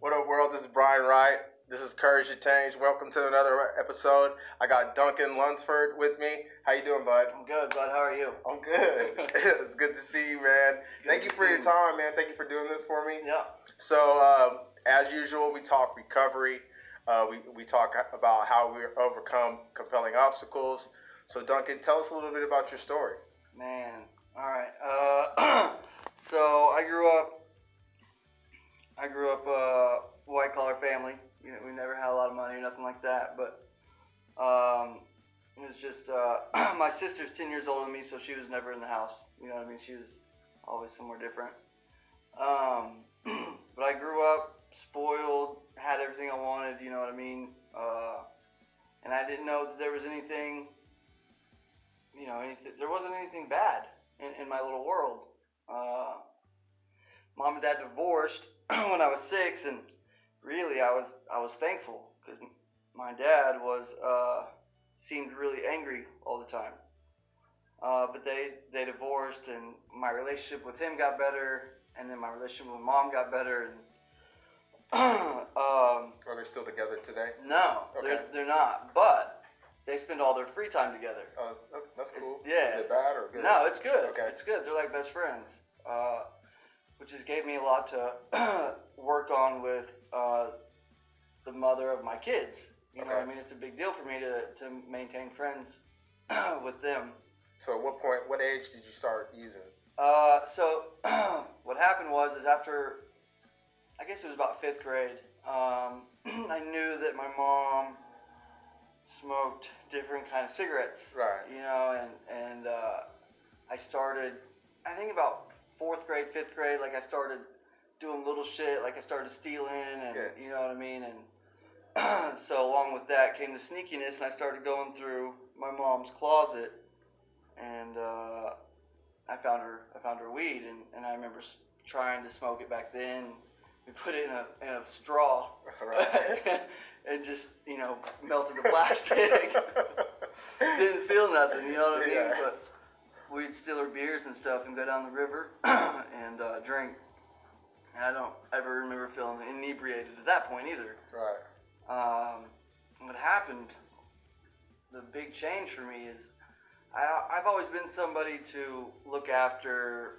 What up, world? This is Brian Wright. This is Courage to Change. Welcome to another episode. I got Duncan Lunceford with me. How you doing, bud? I'm good, bud. How are you? I'm good. It's good to see you, man. Thank you for your time, man. Thank you for doing this for me. Yeah. So, as usual, we talk recovery. We talk about how we overcome compelling obstacles. So, Duncan, tell us a little bit about your story. Man. All right. So I grew up white collar family. You know, we never had a lot of money or nothing like that. But it was just my sister's 10 years older than me, so she was never in the house. You know what I mean? She was always somewhere different. But I grew up spoiled, had everything I wanted. You know what I mean? And I didn't know that there was anything. You know, there wasn't anything bad in my little world. Mom and Dad divorced when I was 6, and really I was thankful because my dad seemed really angry all the time. But they divorced, and my relationship with him got better, and then my relationship with Mom got better. And Are they still together today? No, Okay. they're not. But they spend all their free time together. Oh, that's cool. Yeah. Is it bad or good? No, it's good. Okay. It's good. They're like best friends, which just gave me a lot to work on with the mother of my kids. You know what I mean? It's a big deal for me to maintain friends with them. So at what age did you start using? So what happened is after, I guess it was about 5th grade, I knew that my mom smoked different kind of cigarettes. Right. You know, and I started, I think about 4th grade, 5th grade, like I started doing little shit, like I started stealing, and you know what I mean, and so along with that came the sneakiness, and I started going through my mom's closet, and I found her weed, and I remember trying to smoke it back then. We put it in a straw, right. and just, you know, melted the plastic. Didn't feel nothing, you know what I mean? Yeah. But we'd steal her beers and stuff and go down the river and drink. And I don't ever remember feeling inebriated at that point either. Right. What happened, the big change for me is I've always been somebody to look after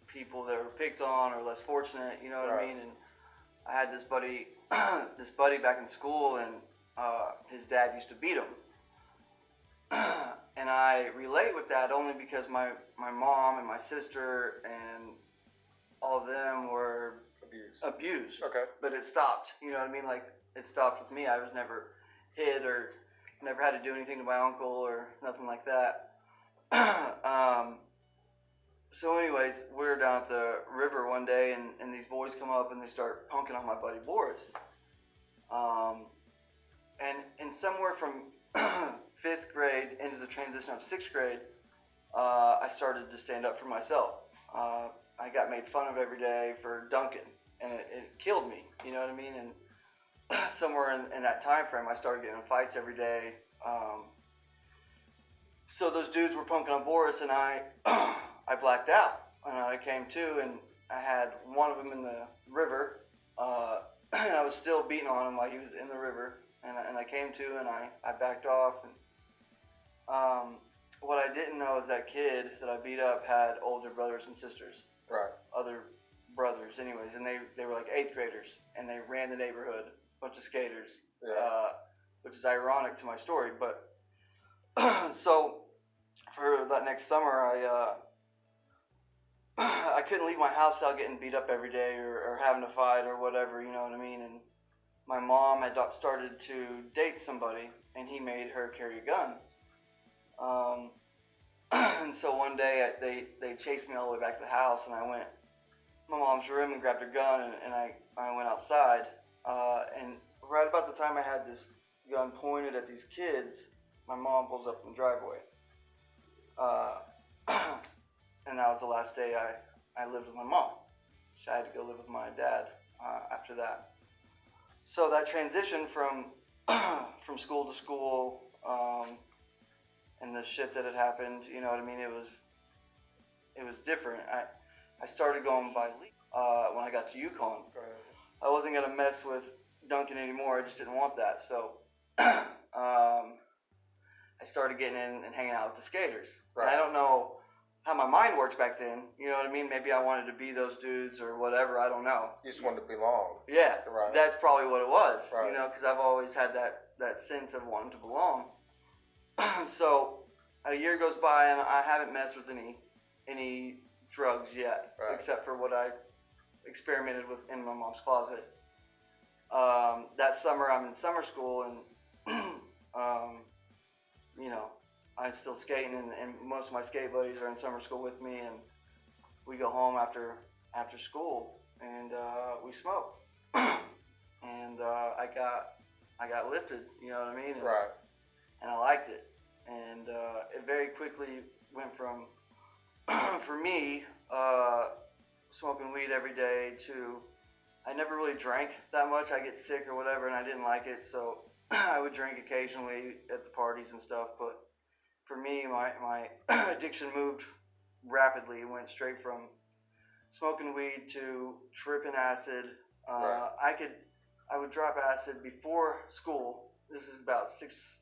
people that were picked on or less fortunate, you know what I mean? And I had this buddy back in school, and his dad used to beat him. And I relate with that only because my mom and my sister and all of them were abused. Okay. But it stopped, you know what I mean? Like, it stopped with me. I was never hit or never had to do anything to my uncle or nothing like that. So anyways, we're down at the river one day, and these boys come up and they start punking on my buddy Boris. And somewhere from 5th grade into the transition of 6th grade, I started to stand up for myself. I got made fun of every day for Duncan, and it killed me, you know what I mean? And somewhere in that time frame, I started getting in fights every day. So those dudes were punking on Boris, and I blacked out, and I came to, and I had one of them in the river, and I was still beating on him while he was in the river, and I came to, and I backed off, and what I didn't know is that kid that I beat up had older brothers and sisters, right, other brothers anyways, and they were like 8th graders, and they ran the neighborhood, bunch of skaters, which is ironic to my story, but so for that next summer, I couldn't leave my house without getting beat up every day or having to fight or whatever, you know what I mean? And my mom had started to date somebody, and he made her carry a gun. And so one day they chased me all the way back to the house, and I went in my mom's room and grabbed her gun, and I went outside. And right about the time I had this gun pointed at these kids, my mom pulls up in the driveway. And that was the last day I lived with my mom. I had to go live with my dad after that. So that transition from school to school, and the shit that had happened, you know what I mean? It was different. I started going by league when I got to UConn. I wasn't gonna mess with Duncan anymore. I just didn't want that. So I started getting in and hanging out with the skaters. Right. And I don't know how my mind works back then. You know what I mean? Maybe I wanted to be those dudes or whatever. I don't know. You just wanted to belong. Yeah, right. That's probably what it was. Right. You know, because I've always had that sense of wanting to belong. So a year goes by and I haven't messed with any drugs yet, right. except for what I experimented with in my mom's closet. That summer I'm in summer school and you know, I'm still skating and most of my skate buddies are in summer school with me, and we go home after school and we smoke. And I got lifted, you know what I mean? And, right. And I liked it. And it very quickly went from, for me, smoking weed every day to, I never really drank that much. I get sick or whatever and I didn't like it, so I would drink occasionally at the parties and stuff. But for me, my addiction moved rapidly. It went straight from smoking weed to tripping acid. Right. I would drop acid before school. This is about sixth,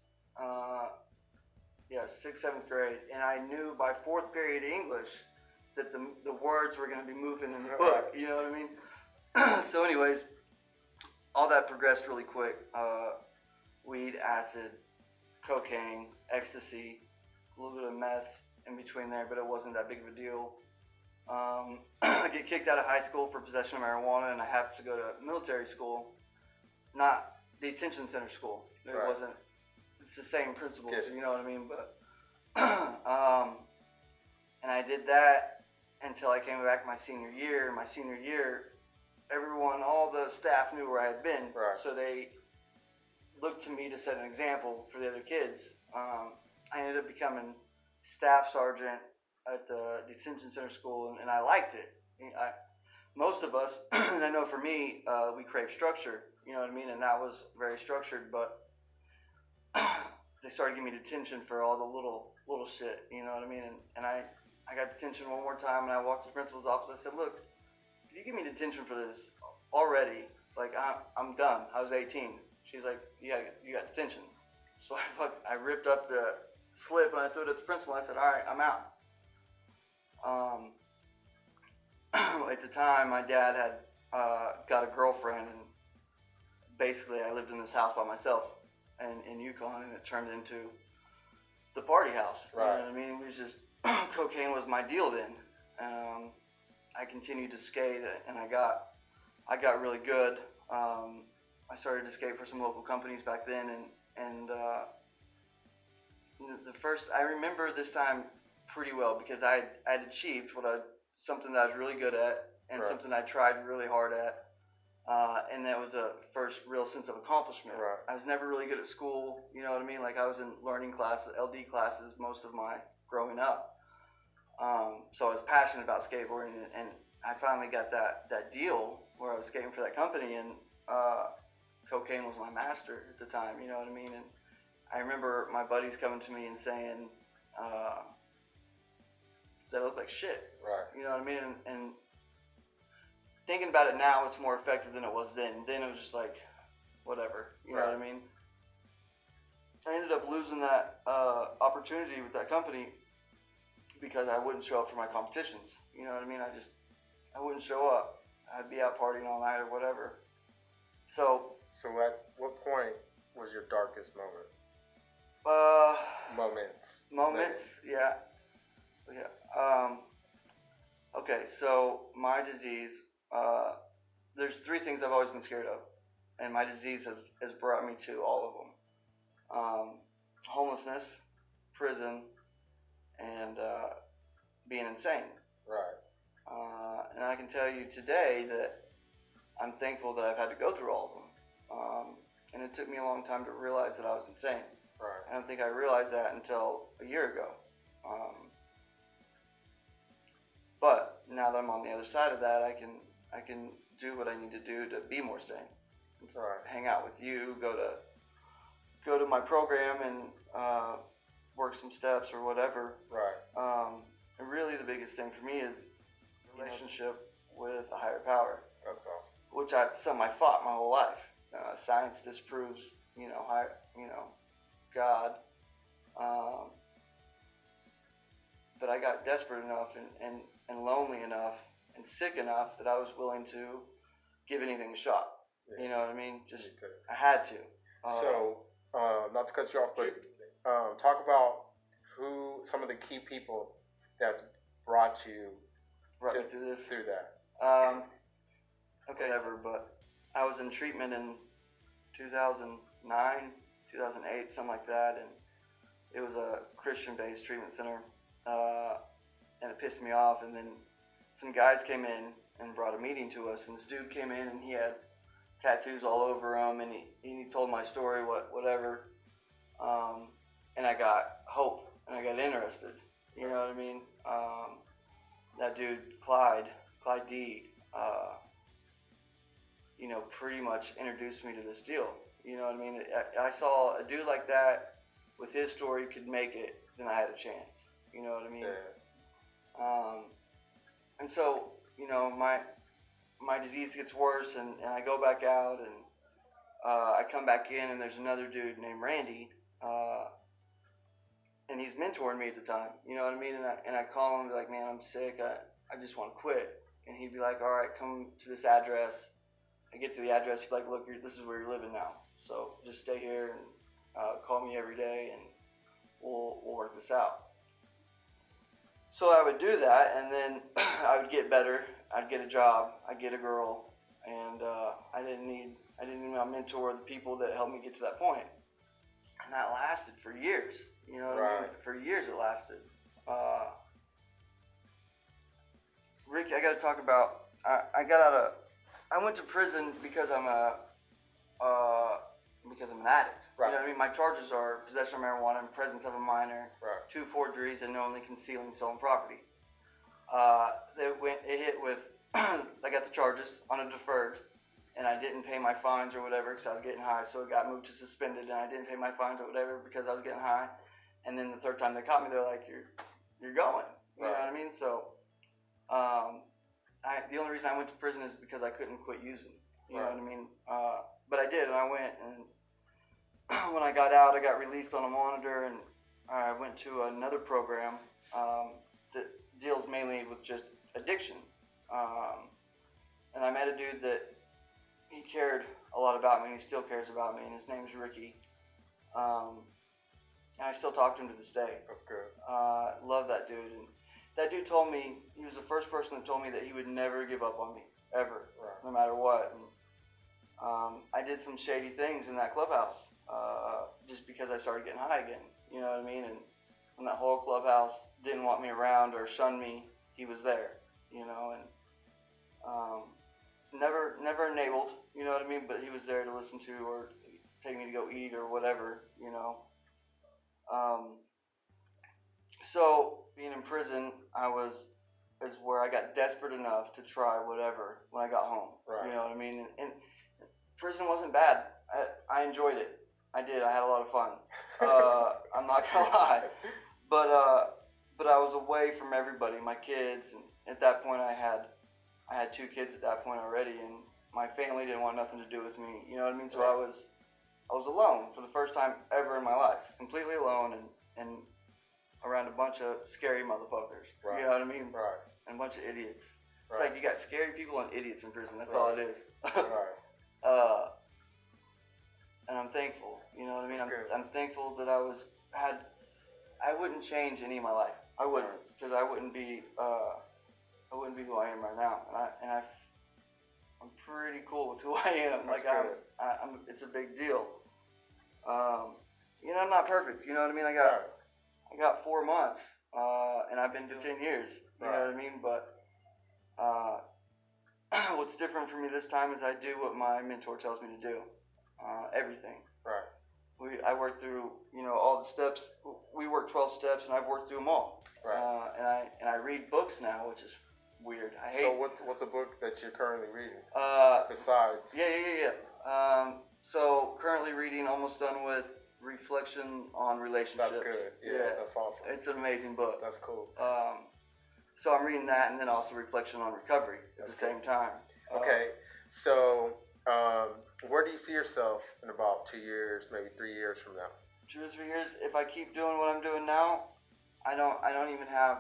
seventh grade, and I knew by fourth period English that the words were going to be moving in the book. You know what I mean? So, anyways, all that progressed really quick. Weed, acid, cocaine, ecstasy, a little bit of meth in between there, but it wasn't that big of a deal. I get kicked out of high school for possession of marijuana, and I have to go to military school, not the detention center school. It right. wasn't. It's the same principles, you know what I mean? But and I did that until I came back my senior year. My senior year, everyone, all the staff knew where I had been, right. So they looked to me to set an example for the other kids. I ended up becoming staff sergeant at the detention center school, and I liked it. Most of us, and I know for me, we crave structure, you know what I mean, and that was very structured, but they started giving me detention for all the little shit, you know what I mean, and I got detention one more time, and I walked to the principal's office. I said, look, if you give me detention for this already, like, I'm done. I was 18. She's like, yeah, you got detention. So I ripped up the slip and I threw it at the principal. I said, all right, I'm out. At the time, my dad had got a girlfriend, and basically I lived in this house by myself in Yukon, and it turned into the party house. Right. You know what I mean? It was just, cocaine was my deal then. I continued to skate, and I got really good. I started to skate for some local companies back then, and the first, I remember this time pretty well because I had achieved something that I was really good at, and right. something I tried really hard at, and that was a first real sense of accomplishment. Right. I was never really good at school, you know what I mean? Like, I was in learning classes, LD classes, most of my growing up. So I was passionate about skateboarding, and I finally got that deal where I was skating for that company, and cocaine was my master at the time, you know what I mean? And I remember my buddies coming to me and saying that I looked like shit. Right. You know what I mean? And thinking about it now, it's more effective than it was then. Then it was just like, whatever. You know what I mean? I ended up losing that opportunity with that company because I wouldn't show up for my competitions. You know what I mean? I wouldn't show up. I'd be out partying all night or whatever. So at what point was your darkest moment? Moments. Yeah. Okay, so my disease, there's three things I've always been scared of, and my disease has brought me to all of them. Homelessness, prison, and being insane. Right. And I can tell you today that I'm thankful that I've had to go through all of them. And it took me a long time to realize that I was insane. Right. I don't think I realized that until a year ago. But now that I'm on the other side of that, I can do what I need to do to be more sane. Right. Hang out with you, go to my program, and work some steps or whatever. Right. And really, the biggest thing for me is relationship with a higher power. That's awesome. which something I fought my whole life. Science disproves, God. But I got desperate enough and lonely enough and sick enough that I was willing to give anything a shot. Yeah. You know what I mean? Just I had to. Not to cut you off, but talk about some of the key people that brought you through that. Okay, whatever. But I was in treatment in 2009, 2008, something like that, and it was a Christian-based treatment center, and it pissed me off. And then some guys came in and brought a meeting to us, and this dude came in and he had tattoos all over him, and he told my story, whatever, and I got hope, and I got interested, you know what I mean? That dude, Clyde D, pretty much introduced me to this deal, you know what I mean? I saw a dude like that, with his story, could make it, then I had a chance, you know what I mean? Yeah. And so, my disease gets worse, and I go back out, and I come back in, and there's another dude named Randy, and he's mentoring me at the time, you know what I mean? And I call him and be like, man, I'm sick, I just want to quit. And he'd be like, all right, come to this address. I get to the address, he'd be like, look, this is where you're living now, so just stay here and call me every day, and we'll work this out. So I would do that, and then I would get better. I'd get a job. I'd get a girl, and I didn't need my mentor, the people that helped me get to that point. And that lasted for years. You know what I mean? For years it lasted. Ricky, I got to talk about. I went to prison because I'm an addict. Right. You know what I mean? My charges are possession of marijuana and presence of a minor, 2 forgeries, and knowingly concealing stolen property. It hit with, I got the charges on a deferred, and I didn't pay my fines or whatever because I was getting high, so it got moved to suspended, and I didn't pay my fines or whatever because I was getting high. And then the third time they caught me, they're like, you're going. You know what I mean? So, the only reason I went to prison is because I couldn't quit using. You know what I mean? But I did, and I went, and when I got out, I got released on a monitor, and I went to another program that deals mainly with just addiction. And I met a dude that he cared a lot about me, and he still cares about me, and his name's Ricky. And I still talk to him to this day. That's good. Love that dude. And that dude told me, he was the first person that told me that he would never give up on me, ever, no matter what. And I did some shady things in that clubhouse just because I started getting high again. You know what I mean? And when that whole clubhouse didn't want me around or shunned me, he was there. You know, and never enabled. You know what I mean? But he was there to listen to or take me to go eat or whatever. You know. So being in prison, is where I got desperate enough to try whatever when I got home. Right. You know what I mean? And prison wasn't bad. I enjoyed it. I did. I had a lot of fun. I'm not gonna lie. But I was away from everybody, my kids, and at that point I had 2 kids at that point already, and my family didn't want nothing to do with me. You know what I mean? So I was alone for the first time ever in my life, completely alone, and around a bunch of scary motherfuckers. Right. You know what I mean? Right. And a bunch of idiots. It's like you got scary people and idiots in prison. That's all it is. Right. And I'm thankful. You know what I mean? I'm thankful that I wouldn't change any of my life. I wouldn't, because I wouldn't be who I am right now. And I'm pretty cool with who I am. That's like it's a big deal. You know, I'm not perfect. You know what I mean? I got 4 months, and I've been for 10 years. You know what I mean? But what's different for me this time is I do what my mentor tells me to do. Everything. Right. I work through, all the steps. We work 12 steps, and I've worked through them all. Right. And I read books now, which is weird. So what's a book that you're currently reading? Besides. Yeah. So currently reading, almost done with Reflection on Relationships. That's good. Yeah, that's awesome. It's an amazing book. That's cool. So I'm reading that, and then also Reflection on Recovery at the same time. Okay. So, where do you see yourself in about 2 years, maybe 3 years from now? 2 or 3 years, if I keep doing what I'm doing now, I don't even have.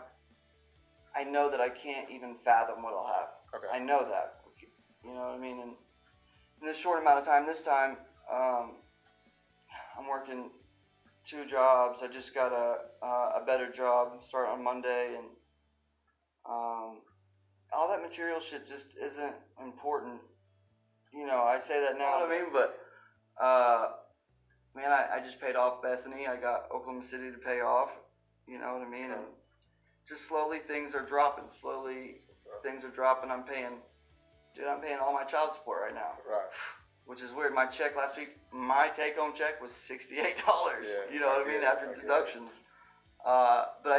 I know that I can't even fathom what I'll have. Okay. I know that. You know what I mean? And in this short amount of time, this time, I'm working 2 jobs. I just got a better job start on Monday, and all that material shit just isn't important. You know, I say that now. You know what I mean? But man, I just paid off Bethany. I got Oklahoma City to pay off. You know what I mean? And just slowly things are dropping. Slowly things are dropping. I'm paying all my child support right now. Right. Which is weird. My check last week, my take-home check was $68. Yeah, you know what I mean? After deductions. But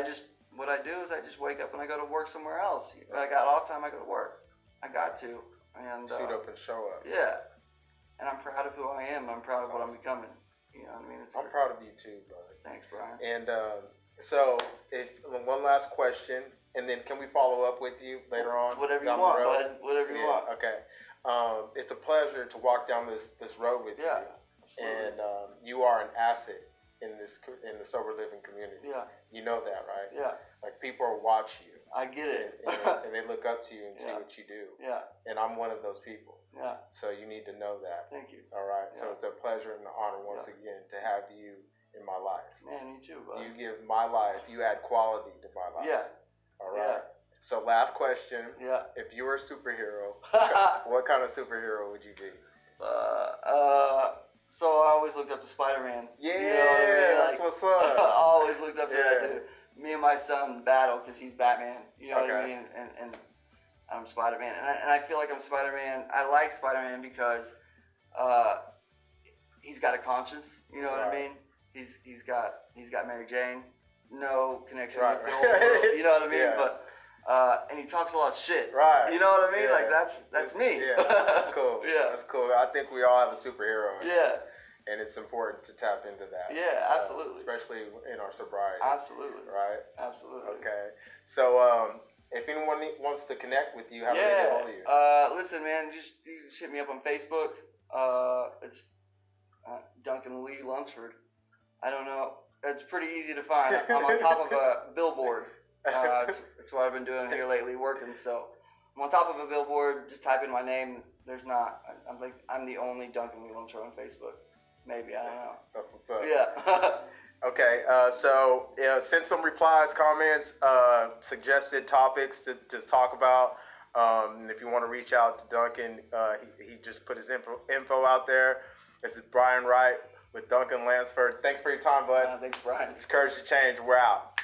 what I do is I just wake up and I go to work somewhere else. When I got off time, I go to work. I got to. And suit up and show up. Yeah. And I'm proud of who I am. I'm proud of what I'm becoming. You know what I mean? I'm proud of you too, brother. Thanks, Brian. And so, if one last question, and then can we follow up with you later on? Whatever you want, bud. Whatever you want. Okay. It's a pleasure to walk down this road with you. Absolutely. And you are an asset in the sober living community. Yeah. You know that, right? Yeah. Like people watch you. I get it. And they look up to you and see what you do. Yeah. And I'm one of those people. Yeah. So you need to know that. Thank you. All right. Yeah. So it's a pleasure and an honor once again to have you in my life. Man, you too, bud. You give my life, you add quality to my life. Yeah. All right. Yeah. So last question. Yeah. If you were a superhero, what kind of superhero would you be? So I always looked up to Spider-Man. Yeah, you know what I mean? that's what's up. I always looked up to that dude. Me and my son battle because he's Batman. You know what I mean? And I'm Spider-Man. And I feel like I'm Spider-Man. I like Spider-Man because he's got a conscience. You know what I mean? He's got Mary Jane. No connection with the old world. You know what I mean? Yeah. But and he talks a lot of shit. Right. You know what I mean? Yeah. Like that's me. Yeah, that's cool. Yeah. That's cool. I think we all have a superhero. And it's important to tap into that. Yeah, absolutely. Especially in our sobriety. Absolutely. Right? Absolutely. Okay. So if anyone wants to connect with you, how do they get hold of you? Listen, man, you just hit me up on Facebook. It's Duncan Lee Lunceford. I don't know. It's pretty easy to find. I'm on top of a billboard. That's what I've been doing here lately, working. So I'm on top of a billboard. Just type in my name. There's not. I'm the only Duncan Lee Lunceford on Facebook. Maybe, I don't know. That's what's up. Yeah. Okay. So send some replies, comments, suggested topics to talk about. And if you want to reach out to Duncan, he just put his info out there. This is Brian Wright with Duncan Lunceford. Thanks for your time, bud. Thanks, Brian. It's Courage to Change. We're out.